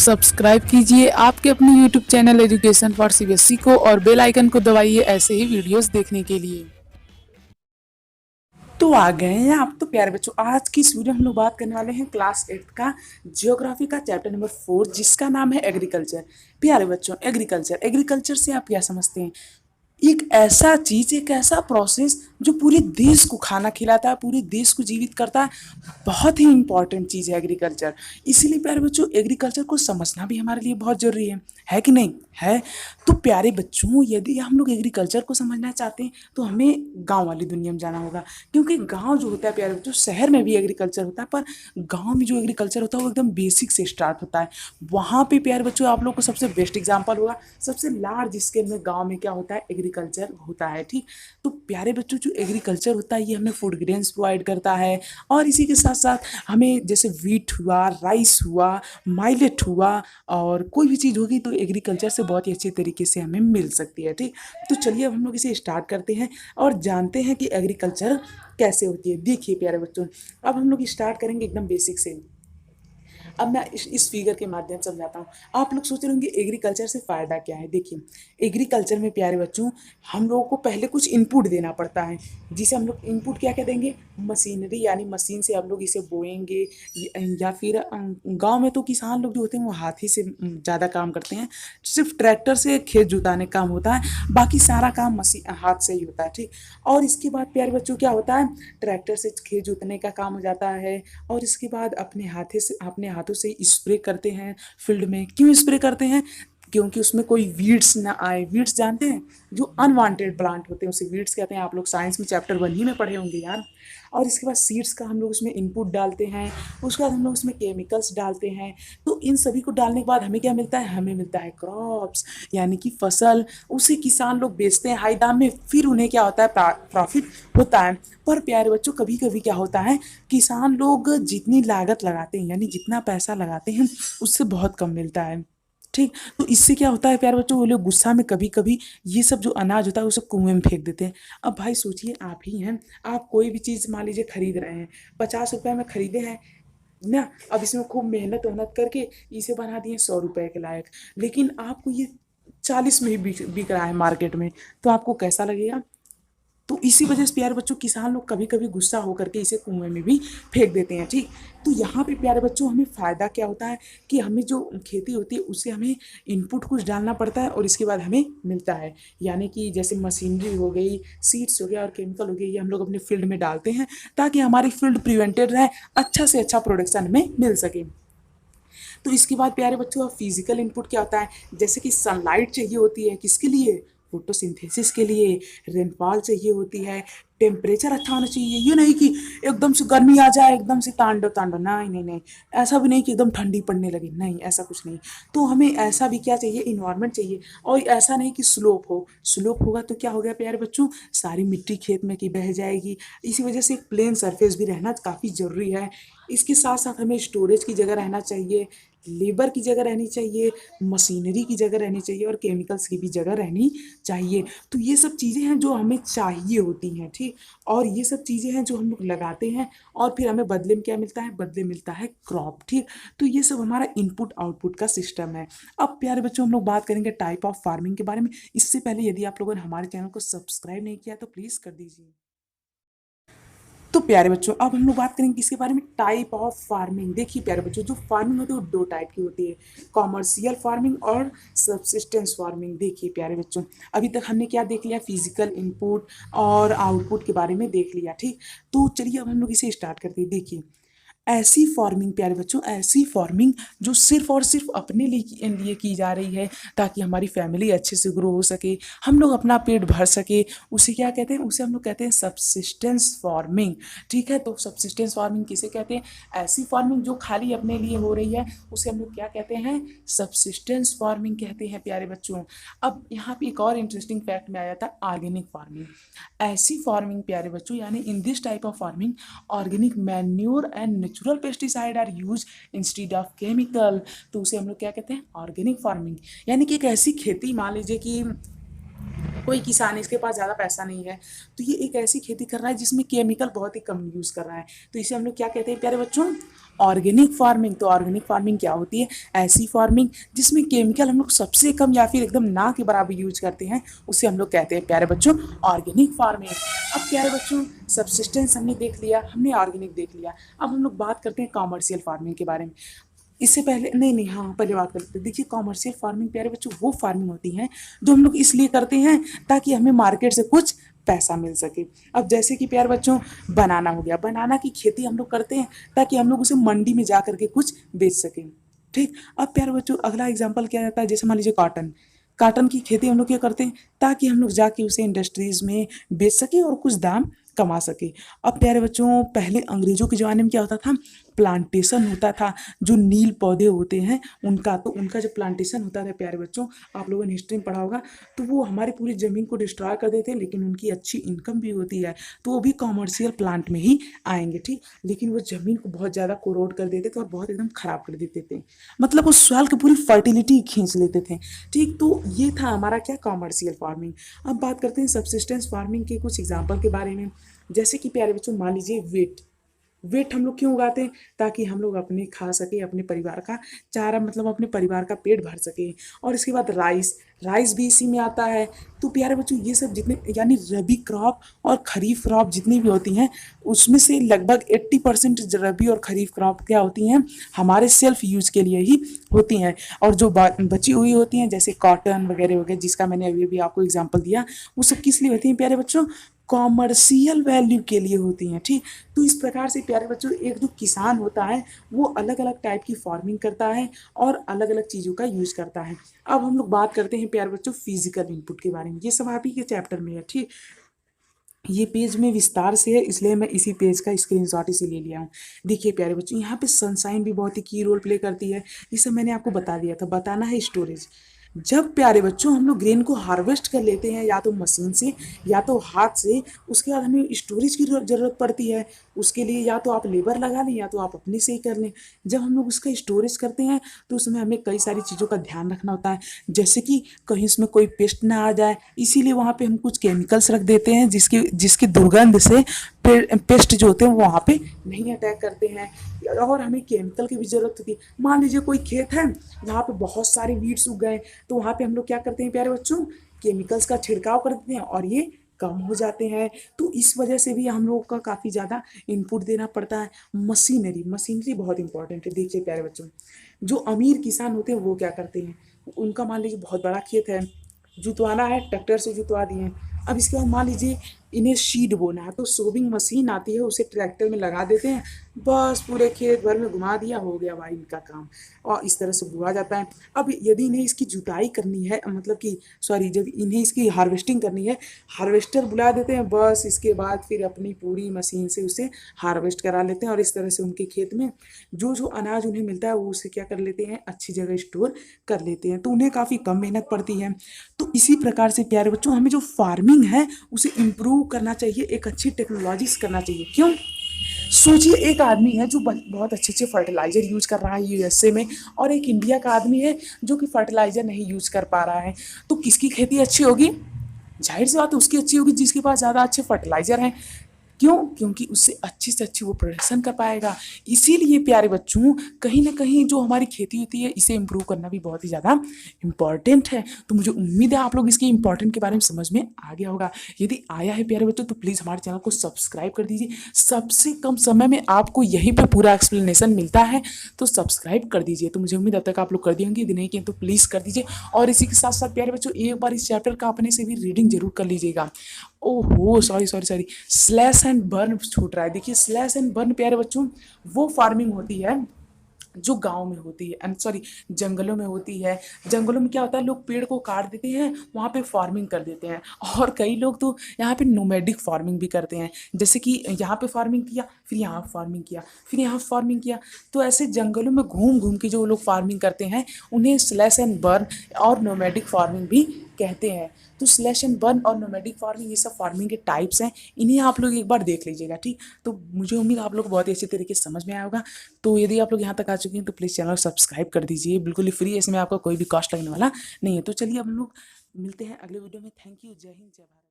Subscribe कीजिए आपके अपने YouTube channel education for CBSE को और बेल आइकन को दबाइए ऐसे ही वीडियोस देखने के लिए। तो आ गए हैं आप तो प्यारे बच्चों, आज की इस वीडियो में हम लोग बात करने वाले हैं क्लास 8 का ज्योग्राफी का चैप्टर नंबर 4 जिसका नाम है एग्रीकल्चर। प्यारे बच्चों, एग्रीकल्चर एग्रीकल्चर से आप क्या समझते हैं? एक ऐसा चीज, एक ऐसा प्रोसेस जो पूरे देश को खाना खिलाता है, पूरे देश को जीवित करता है। बहुत ही इंपॉर्टेंट चीज है एग्रीकल्चर। इसीलिए प्यारे बच्चों, एग्रीकल्चर को समझना भी हमारे लिए बहुत जरूरी है कि नहीं है? तो प्यारे बच्चों, यदि हम लोग एग्रीकल्चर को समझना चाहते हैं तो हमें गांव वाली दुनिया में जाना होगा, क्योंकि गांव जो होता है प्यारे बच्चों, शहर में भी एग्रीकल्चर होता है पर गांव में जो एग्रीकल्चर होता है वो एकदम बेसिक से स्टार्ट होता है। वहां पे प्यारे बच्चों आप लोग को सबसे बेस्ट एग्जांपल होगा, सबसे लार्ज स्केल में गांव में क्या होता है, एग्रीकल्चर होता है। ठीक, तो प्यारे बच्चों, जो एग्रीकल्चर होता है ये हमें फूड ग्रेन्स प्रोवाइड करता है और इसी के साथ साथ हमें जैसे वीट हुआ, राइस हुआ, माइलेट हुआ और कोई भी चीज़ होगी तो एग्रीकल्चर से बहुत ही अच्छे तरीके से हमें मिल सकती है। ठीक, तो चलिए अब हम लोग इसे स्टार्ट करते हैं और जानते हैं कि एग्रीकल्चर कैसे होती है। देखिए प्यारे बच्चों, अब हम लोग स्टार्ट करेंगे एकदम बेसिक से। अब मैं इस फिगर के माध्यम से समझाता हूँ। आप लोग सोच रहे होंगे एग्रीकल्चर से फ़ायदा क्या है। देखिए, एग्रीकल्चर में प्यारे बच्चों हम लोगों को पहले कुछ इनपुट देना पड़ता है, जिसे हम लोग इनपुट क्या कह देंगे, मशीनरी, यानी मशीन से हम लोग इसे बोएंगे या फिर गांव में तो किसान लोग जो होते हैं वो हाथ ही से ज़्यादा काम करते हैं। सिर्फ ट्रैक्टर से खेत जुताने का काम होता है, बाकी सारा काम मशीन हाथ से ही होता है। ठीक, और इसके बाद प्यारे बच्चों क्या होता है, ट्रैक्टर से खेत जोतने का काम हो जाता है और इसके बाद अपने हाथों से स्प्रे करते हैं फील्ड में। क्यों स्प्रे करते हैं? क्योंकि उसमें कोई वीड्स ना आए। वीड्स जानते हैं, जो अनवांटेड प्लांट होते हैं उसे वीड्स कहते हैं। आप लोग साइंस में चैप्टर 1 ही में पढ़े होंगे यार। और इसके बाद सीड्स का हम लोग उसमें इनपुट डालते हैं, उसके बाद हम लोग उसमें केमिकल्स डालते हैं। तो इन सभी को डालने के बाद हमें क्या मिलता है, हमें मिलता है क्रॉप्स, यानी कि फसल। उसे किसान लोग बेचते हैं हाई दाम में, फिर उन्हें क्या होता है, प्रॉफिट होता है। पर प्यारे बच्चों, कभी कभी क्या होता है, किसान लोग जितनी लागत लगाते हैं, यानी जितना पैसा लगाते हैं, उससे बहुत कम मिलता है। ठीक, तो इससे क्या होता है प्यारे बच्चों, वो लोग गुस्सा में कभी कभी ये सब जो अनाज होता है उसे कुएं में फेंक देते हैं। अब भाई सोचिए, आप ही हैं, आप कोई भी चीज़ मान लीजिए खरीद रहे हैं, 50 रुपये में खरीदे हैं ना, अब इसमें खूब मेहनत वहनत करके इसे बना दिए 100 रुपये के लायक, लेकिन आपको ये 40 में ही बिक रहा है मार्केट में, तो आपको कैसा लगेगा? तो इसी वजह से प्यारे बच्चों, किसान लोग कभी कभी गुस्सा होकर के इसे कुएं में भी फेंक देते हैं। ठीक, तो यहाँ पे प्यारे बच्चों हमें फ़ायदा क्या होता है कि हमें जो खेती होती है उससे हमें इनपुट कुछ डालना पड़ता है और इसके बाद हमें मिलता है, यानी कि जैसे मशीनरी हो गई, सीड्स हो गया और केमिकल हो गया, ये हम लोग अपने फील्ड में डालते हैं ताकि हमारी फील्ड प्रिवेंटेड रहे, अच्छा से अच्छा प्रोडक्शन हमें मिल सके। तो इसके बाद प्यारे बच्चों, फिजिकल इनपुट क्या होता है, जैसे कि सनलाइट चाहिए होती है, किसके लिए, फोटोसिंथेसिस के लिए। रेनफॉल चाहिए होती है, टेम्परेचर अच्छा होना चाहिए, ये नहीं कि एकदम से गर्मी आ जाए, एकदम से तांडव तांडव, नहीं नहीं नहीं, ऐसा भी नहीं कि एकदम ठंडी पड़ने लगे, नहीं ऐसा कुछ नहीं। तो हमें ऐसा भी क्या चाहिए, इन्वायरमेंट चाहिए। और ऐसा नहीं कि स्लोप हो, स्लोप होगा तो क्या हो गया प्यारे बच्चों, सारी मिट्टी खेत में की बह जाएगी। इसी वजह से एक प्लेन सरफेस भी रहना काफ़ी ज़रूरी है। इसके साथ साथ हमें स्टोरेज की जगह रहना चाहिए, लेबर की जगह रहनी चाहिए, मशीनरी की जगह रहनी चाहिए और केमिकल्स की भी जगह रहनी चाहिए। तो ये सब चीज़ें हैं जो हमें चाहिए होती हैं। ठीक, और ये सब चीज़ें हैं जो हम लोग लगाते हैं और फिर हमें बदले में क्या मिलता है, बदले मिलता है क्रॉप। ठीक, तो ये सब हमारा इनपुट आउटपुट का सिस्टम है। अब प्यारे बच्चों, हम लोग बात करेंगे टाइप ऑफ फार्मिंग के बारे में। इससे पहले यदि आप लोगों ने हमारे चैनल को सब्सक्राइब नहीं किया तो प्लीज़ कर दीजिए। तो प्यारे बच्चों, अब हम लोग बात करेंगे किसके बारे में, टाइप ऑफ फार्मिंग। देखिए प्यारे बच्चों, जो फार्मिंग होती है वो दो टाइप की होती है, कॉमर्शियल फार्मिंग और सब्सिस्टेंस फार्मिंग। देखिए प्यारे बच्चों, अभी तक हमने क्या देख लिया, फिजिकल इनपुट और आउटपुट के बारे में देख लिया। ठीक, तो चलिए अब हम लोग इसे स्टार्ट करते हैं। देखिए, ऐसी फार्मिंग प्यारे बच्चों, ऐसी फार्मिंग जो सिर्फ और सिर्फ अपने लिए की जा रही है ताकि हमारी फैमिली अच्छे से ग्रो हो सके, हम लोग अपना पेट भर सके, उसे क्या कहते हैं, उसे हम लोग कहते हैं सब्सिस्टेंस फार्मिंग। ठीक है, तो सब्सिस्टेंस फार्मिंग किसे कहते हैं, ऐसी फार्मिंग जो खाली अपने लिए हो रही है उसे हम लोग क्या कहते हैं, सब्सिस्टेंस फार्मिंग कहते हैं प्यारे बच्चों। अब यहाँ पे एक और इंटरेस्टिंग फैक्ट में आया था, ऑर्गेनिक फार्मिंग। ऐसी फार्मिंग प्यारे बच्चों, यानी in this type of farming organic manure and natural pesticide are use instead of chemical. तो उसे हम लोग क्या कहते हैं, ऑर्गेनिक फार्मिंग। यानी कि एक ऐसी खेती, मान लीजिए कि कोई किसान है, इसके पास ज़्यादा पैसा नहीं है, तो ये एक ऐसी खेती कर रहा है जिसमें केमिकल बहुत ही कम यूज़ कर रहा है, तो इसे हम लोग क्या कहते हैं प्यारे बच्चों? Organic farming. तो ऑर्गेनिक फार्मिंग क्या होती है? ऐसी फार्मिंग जिसमें केमिकल हम लोग सबसे कम या फिर एकदम ना के बराबर यूज करते हैं, उसे हम लोग कहते हैं प्यारे बच्चों ऑर्गेनिक फार्मिंग। अब प्यारे बच्चों सब्सिस्टेंस हमने देख लिया, हमने ऑर्गेनिक देख लिया, अब हम लोग बात करते हैं कॉमर्शियल फार्मिंग के बारे में। इससे पहले नहीं हाँ पहले बात करते हैं। देखिए कॉमर्शियल फार्मिंग प्यारे बच्चों वो फार्मिंग होती है जो हम लोग इसलिए करते हैं ताकि हमें मार्केट से कुछ पैसा मिल सके। अब जैसे कि प्यारे बच्चों बनाना हो गया, बनाना की खेती हम लोग करते हैं ताकि हम लोग उसे मंडी में जा करके कुछ बेच सकें। ठीक। अब प्यारे बच्चों अगला एग्जाम्पल क्या रहता है, जैसे मान लीजिए कॉटन, कॉटन की खेती हम लोग क्या करते हैं ताकि हम लोग जाके उसे इंडस्ट्रीज में बेच सके और कुछ दाम कमा सके। अब प्यारे बच्चों पहले अंग्रेजों के ज़माने में क्या होता था, प्लांटेशन होता था, जो नील पौधे होते हैं उनका, तो उनका जो प्लांटेशन होता था प्यारे बच्चों, आप लोगों ने हिस्ट्री में पढ़ा होगा, तो वो हमारी पूरी ज़मीन को डिस्ट्रॉय कर देते हैं, लेकिन उनकी अच्छी इनकम भी होती है, तो वो भी कॉमर्शियल प्लांट में ही आएंगे। ठीक। लेकिन वो ज़मीन को बहुत ज़्यादा कोरोड कर देते थे और बहुत एकदम ख़राब कर देते थे, मतलब वो सॉइल की पूरी फर्टिलिटी खींच लेते थे। ठीक। तो ये था हमारा क्या, कॉमर्शियल फार्मिंग। अब बात करते हैं सब्सिस्टेंस फार्मिंग के कुछ एग्जाम्पल के बारे में। जैसे कि प्यारे बच्चों मान लीजिए वेट, वेट हम लोग क्यों उगाते हैं, ताकि हम लोग अपने खा सके, अपने परिवार का चारा, मतलब अपने परिवार का पेट भर सके। और इसके बाद राइस, राइस भी इसी में आता है। तो प्यारे बच्चों ये सब जितने यानी रबी क्रॉप और खरीफ क्रॉप जितनी भी होती हैं, उसमें से लगभग 80% रबी और खरीफ क्रॉप क्या होती हैं, हमारे सेल्फ यूज़ के लिए ही होती हैं। और जो बची हुई होती हैं जैसे कॉटन वगैरह वगैरह, जिसका मैंने अभी अभी आपको एग्जाम्पल दिया, वो सब किस लिए होती हैं प्यारे बच्चों, कॉमर्शियल वैल्यू के लिए होती हैं। ठीक। तो इस प्रकार से प्यारे बच्चों एक जो किसान होता है वो अलग अलग टाइप की फार्मिंग करता है और अलग अलग चीज़ों का यूज करता है। अब हम लोग बात करते हैं प्यारे बच्चों फिजिकल इनपुट के बारे में, ये सब आप ही के चैप्टर में है। ठीक। ये पेज में विस्तार से है, इसलिए मैं इसी पेज का स्क्रीनशॉट इसे ले लिया हूँ। देखिए प्यारे बच्चों यहाँ पे सनशाइन भी बहुत ही की रोल प्ले करती है, ये सब मैंने आपको बता दिया था। बताना है स्टोरेज, जब प्यारे बच्चों हम लोग ग्रेन को हार्वेस्ट कर लेते हैं या तो मशीन से या तो हाथ से, उसके बाद हमें स्टोरेज की ज़रूरत पड़ती है। उसके लिए या तो आप लेबर लगा लें या तो आप अपने से ही कर लें। जब हम लोग उसका स्टोरेज करते हैं तो उसमें हमें कई सारी चीज़ों का ध्यान रखना होता है, जैसे कि कहीं उसमें कोई पेस्ट ना आ जाए, इसीलिए वहाँ पे हम कुछ केमिकल्स रख देते हैं जिसकी जिसकी दुर्गंध से पेस्ट जो होते हैं वो वहाँ पे नहीं अटैक करते हैं। और हमें केमिकल की भी ज़रूरत होती है। मान लीजिए कोई खेत है जहाँ पे बहुत सारे वीड्स उग गए, तो वहाँ पे हम लोग क्या करते हैं प्यारे बच्चों, केमिकल्स का छिड़काव कर देते हैं और ये कम हो जाते हैं। तो इस वजह से भी हम लोगों का काफ़ी ज़्यादा इनपुट देना पड़ता है। मशीनरी, मशीनरी बहुत इंपॉर्टेंट है। देखिए प्यारे बच्चों जो अमीर किसान होते हैं वो क्या करते हैं, उनका मान लीजिए बहुत बड़ा खेत है, जुतवाना है, ट्रैक्टर से जुतवा दिए। अब इसके बाद मान लीजिए इन्हें सीड बोना है, तो सोविंग मशीन आती है, उसे ट्रैक्टर में लगा देते हैं, बस पूरे खेत भर में घुमा दिया, हो गया भाई इनका काम, और इस तरह से बुआ जाता है। अब यदि इन्हें इसकी जुताई करनी है, मतलब कि सॉरी, जब इन्हें इसकी हार्वेस्टिंग करनी है, हार्वेस्टर बुला देते हैं, बस इसके बाद फिर अपनी पूरी मशीन से उसे हार्वेस्ट करा लेते हैं और इस तरह से उनके खेत में जो जो अनाज उन्हें मिलता है वो उसे क्या कर लेते हैं, अच्छी जगह स्टोर कर लेते हैं, तो उन्हें काफ़ी कम मेहनत पड़ती है। तो इसी प्रकार से प्यारे बच्चों हमें जो फार्मिंग है उसे इम्प्रूव करना चाहिए, एक अच्छी टेक्नोलॉजी करना चाहिए। क्यों? सोचिए एक आदमी है जो बहुत अच्छे अच्छे फर्टिलाइजर यूज कर रहा है यूएसए में, और एक इंडिया का आदमी है जो कि फर्टिलाइजर नहीं यूज कर पा रहा है, तो किसकी खेती अच्छी होगी? जाहिर सी बात है उसकी अच्छी होगी जिसके पास ज़्यादा अच्छे फर्टिलाइजर हैं। क्यों? क्योंकि उससे अच्छी से अच्छी वो प्रोडक्शन कर पाएगा। इसीलिए प्यारे बच्चों कहीं ना कहीं जो हमारी खेती होती है इसे इम्प्रूव करना भी बहुत ही ज़्यादा इम्पॉर्टेंट है। तो मुझे उम्मीद है आप लोग इसके इम्पोर्टेंट के बारे में समझ में आ गया होगा। यदि आया है प्यारे बच्चों तो प्लीज़ हमारे चैनल को सब्सक्राइब कर दीजिए, सबसे कम समय में आपको यहीं पर पूरा एक्सप्लेनेशन मिलता है, तो सब्सक्राइब कर दीजिए। तो मुझे उम्मीद अब तक आप लोग कर दिए होंगे, यदि नहीं किए तो प्लीज़ कर दीजिए। और इसी के साथ साथ प्यारे बच्चों एक बार इस चैप्टर का अपने से भी रीडिंग जरूर कर लीजिएगा। ओहो sorry sorry sorry, slash and burn छूट रहा है। देखिए स्लैश एंड बर्न प्यारे बच्चों वो फार्मिंग होती है जो गांव में होती है, एंड सॉरी जंगलों में होती है। जंगलों में क्या होता है, लोग पेड़ को काट देते हैं, वहाँ पे फार्मिंग कर देते हैं, और कई लोग तो यहाँ पे नोमैडिक फार्मिंग भी करते हैं, जैसे कि यहाँ पे फार्मिंग किया, फिर यहाँ फार्मिंग किया, फिर यहाँ फार्मिंग किया। तो ऐसे जंगलों में घूम घूम के जो लोग फार्मिंग करते हैं उन्हें स्लैश एंड बर्न और नोमैडिक फार्मिंग भी कहते हैं। तो लेसन 1 और नोमैडिक फार्मिंग, ये सब फार्मिंग के टाइप्स हैं, इन्हें आप लोग एक बार देख लीजिएगा, ठीक। तो मुझे उम्मीद आप लोग को बहुत ही अच्छे तरीके से समझ में आया होगा। तो यदि आप लोग यहाँ तक आ चुके हैं तो प्लीज़ चैनल को सब्सक्राइब कर दीजिए, बिल्कुल ही फ्री है, इसमें आपका कोई भी कॉस्ट लगने वाला नहीं है। तो चलिए अब हम लोग मिलते हैं अगले वीडियो में। Thank you. जय हिंद, जय भारत।